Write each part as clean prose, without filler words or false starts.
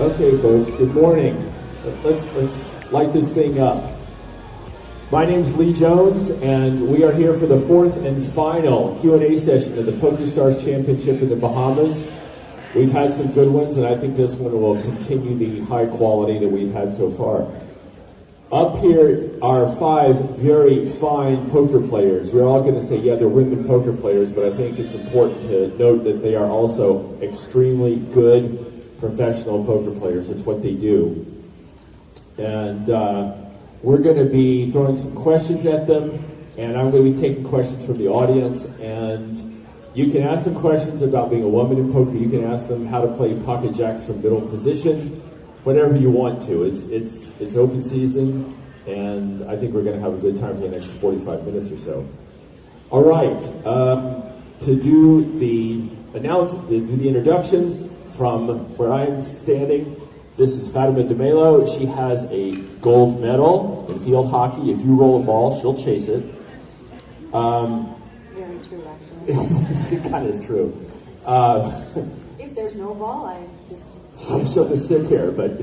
Okay, folks, good morning. Let's light this thing up. My name's Lee Jones, and we are here for the fourth and final Q&A session of the PokerStars Championship in the Bahamas. We've had some good ones, and I think this one will continue the high quality that we've had so far. Up here are 5 very fine poker players. You're all going to say, yeah, they're women poker players, but I think it's important to note that they are also extremely good professional poker players. It's what they do. And we're going to be throwing some questions at them, and I'm going to be taking questions from the audience. And you can ask them questions about being a woman in poker. You can ask them how to play pocket jacks from middle position, whatever you want to. It's open season, and I think we're going to have a good time for the next 45 minutes or so. All right, to do the announcement, to do the introductions from where I'm standing, this is Fatima de Melo. She has a gold medal in field hockey. If you roll a ball, she'll chase it. Very true, actually. It kind of is true. If there's no ball, I just... She'll just sit here, but...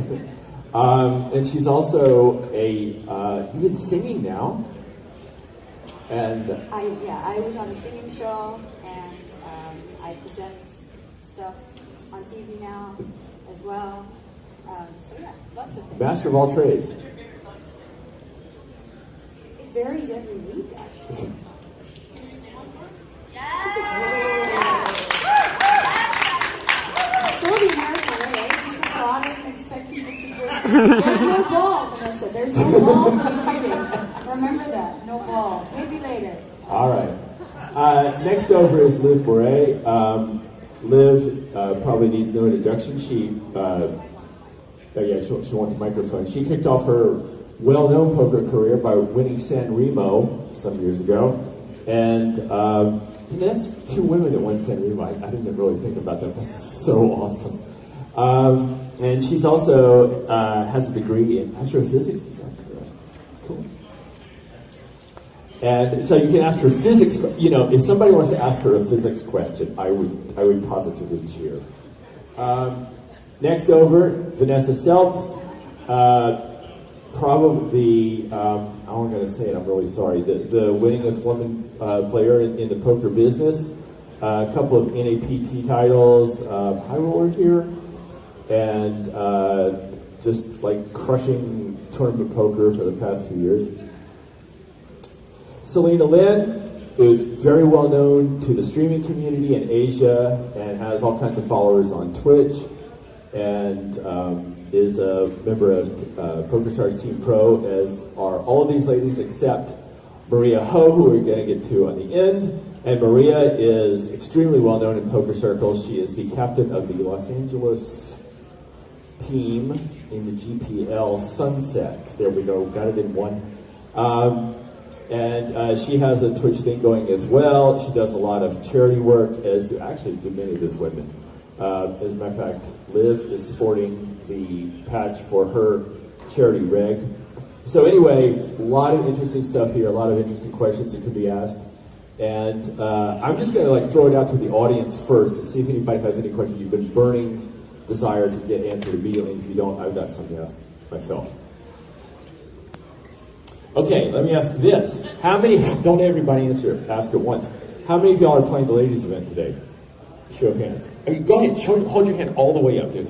and she's also you've been singing now. And... I was on a singing show, and I present stuff on TV now as well. So yeah, lots of things. Master of all trades. It varies every week, actually. So the American way, I just applaud it and expect people to just... There's no ball, Vanessa. There's no ball for me to chase. Remember that. No ball. Maybe later. All right. Next over is Liv Boeree. Liv probably needs no introduction. She wants the microphone. She kicked off her well-known poker career by winning San Remo some years ago. And that's 2 women that won San Remo. I didn't really think about that. That's so awesome. And she's also has a degree in astrophysics. Is that correct? Cool. And so you can ask her physics. You know, if somebody wants to ask her a physics question, I would positively cheer. Next over, Vanessa Selbst. Probably I'm going to say it. I'm really sorry. The winningest woman player in the poker business. A couple of NAPT titles, high roller here, and just like crushing tournament poker for the past few years. Celina is very well known to the streaming community in Asia and has all kinds of followers on Twitch, and is a member of PokerStars Team Pro, as are all of these ladies except Maria Ho, who we're going to get to on the end. And Maria is extremely well known in poker circles. She is the captain of the Los Angeles team in the GPL Sunset. There we go, got it in one. And she has a Twitch thing going as well. She does a lot of charity work, as do many of these women. As a matter of fact, Liv is sporting the patch for her charity reg. So anyway, a lot of interesting stuff here, a lot of interesting questions that could be asked. And I'm just going to throw it out to the audience first to see if anybody has any questions. You've been burning desire to get answered immediately. If you don't, I've got something to ask myself. Okay, let me ask this. How many, don't everybody ask it once. How many of y'all are playing the ladies event today? Show of hands. Go ahead, hold your hand all the way up there.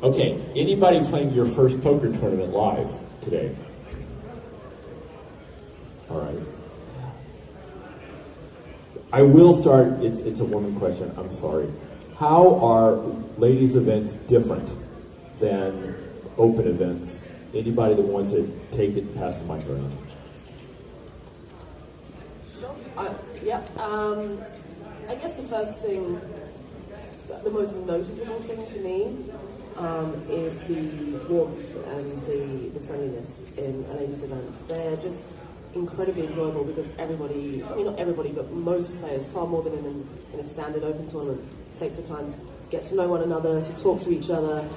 Okay, anybody playing your first poker tournament live today? All right. I will start, it's a woman question, I'm sorry. How are ladies events different than open events? Anybody that wants to take it past the mic around? Sure. I guess the first thing, the most noticeable thing to me is the warmth and the friendliness in a ladies' event. They're just incredibly enjoyable because everybody, I mean not everybody, but most players, far more than in a standard open tournament, takes the time to get to know one another, to talk to each other,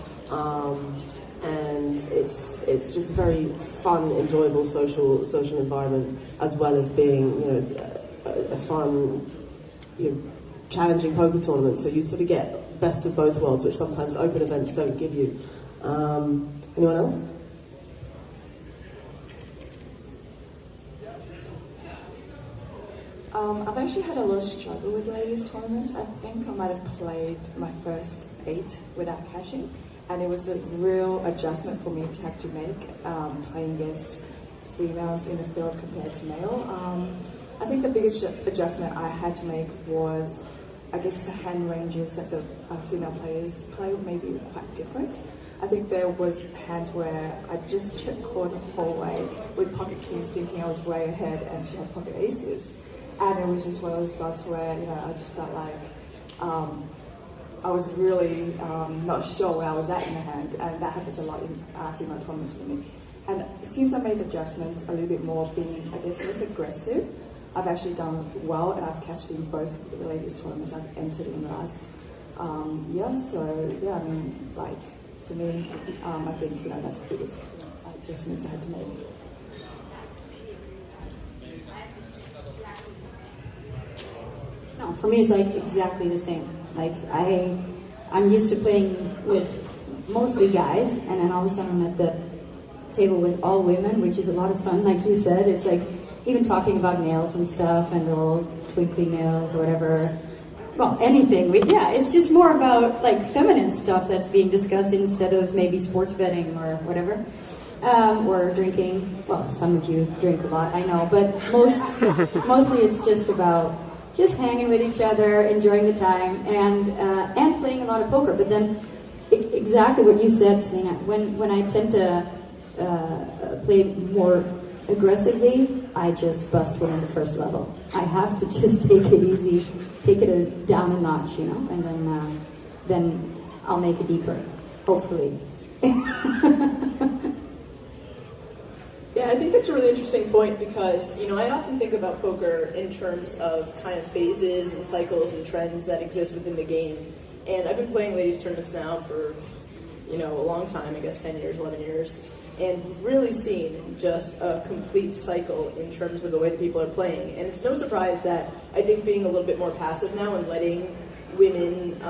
and it's just a very fun, enjoyable social environment, as well as being a fun, challenging poker tournament. So you sort of get best of both worlds, which sometimes open events don't give you. Anyone else? I've actually had a lot of struggle with ladies tournaments. I think I might have played my first 8 without cashing, and it was a real adjustment for me to have to make playing against females in the field compared to male. I think the biggest adjustment I had to make was, I guess, the hand ranges that the female players play maybe were quite different. I think there was hands where I just checked core the whole way with pocket kings, thinking I was way ahead, and she had pocket aces. And it was just one of those spots where, I just felt like I was really not sure where I was at in the hand, and that happens a lot in female tournaments for me. And since I made the adjustment a little bit more, being, I guess, less aggressive, I've actually done well, and I've cashed in both the ladies tournaments I've entered in last year. So yeah, I mean, like for me, I think that's the biggest adjustments I had to make. No, for me it's like exactly the same. Like I'm used to playing with mostly guys, and then all of a sudden I'm at the table with all women, which is a lot of fun. Like you said, it's like even talking about nails and stuff and the little twinkly nails or whatever. Well, anything. It's just more about like feminine stuff that's being discussed instead of maybe sports betting or whatever. Or drinking. Well, some of you drink a lot, I know, but mostly it's just about just hanging with each other, enjoying the time, and playing a lot of poker. But then, exactly what you said, Celina. When I tend to play more aggressively, I just bust within the first level. I have to just take it easy, take it down a notch, and then I'll make it deeper, hopefully. Yeah, I think that's a really interesting point because, I often think about poker in terms of kind of phases and cycles and trends that exist within the game. And I've been playing ladies tournaments now for, a long time, I guess 10 years, 11 years, and really seen just a complete cycle in terms of the way that people are playing. And it's no surprise that I think being a little bit more passive now and letting women,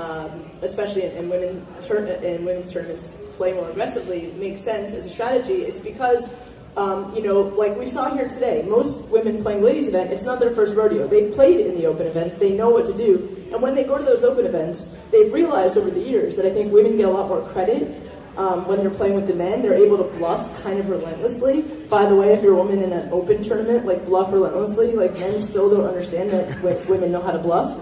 especially in women's tournaments, play more aggressively makes sense as a strategy. It's because like we saw here today, most women playing ladies event, it's not their first rodeo. They've played in the open events, they know what to do, and when they go to those open events, they've realized over the years that I think women get a lot more credit when they're playing with the men. They're able to bluff kind of relentlessly. By the way, if you're a woman in an open tournament, like bluff relentlessly, like men still don't understand that women know how to bluff.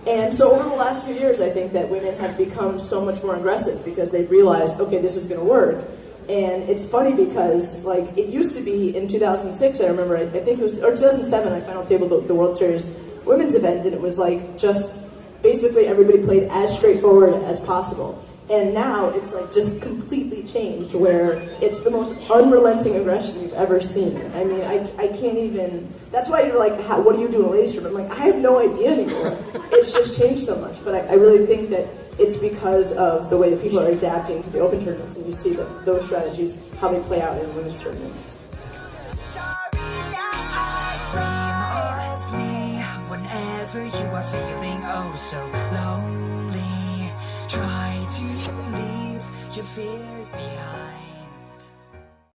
And so over the last few years, I think that women have become so much more aggressive because they've realized, okay, this is going to work. And it's funny because, like, it used to be in 2006, I remember, I think it was, or 2007, I final tabled the World Series women's event, and it was like just basically everybody played as straightforward as possible. And now it's like just completely changed, where it's the most unrelenting aggression you've ever seen. I mean, I can't even, that's why you're like, what do you do in a ladies' tournament? I'm like, I have no idea anymore. It's just changed so much. But I really think that it's because of the way that people are adapting to the open tournaments, and you see that those strategies, how they play out in women's tournaments. Whenever you are feeling oh so lonely, try to leave your fears behind.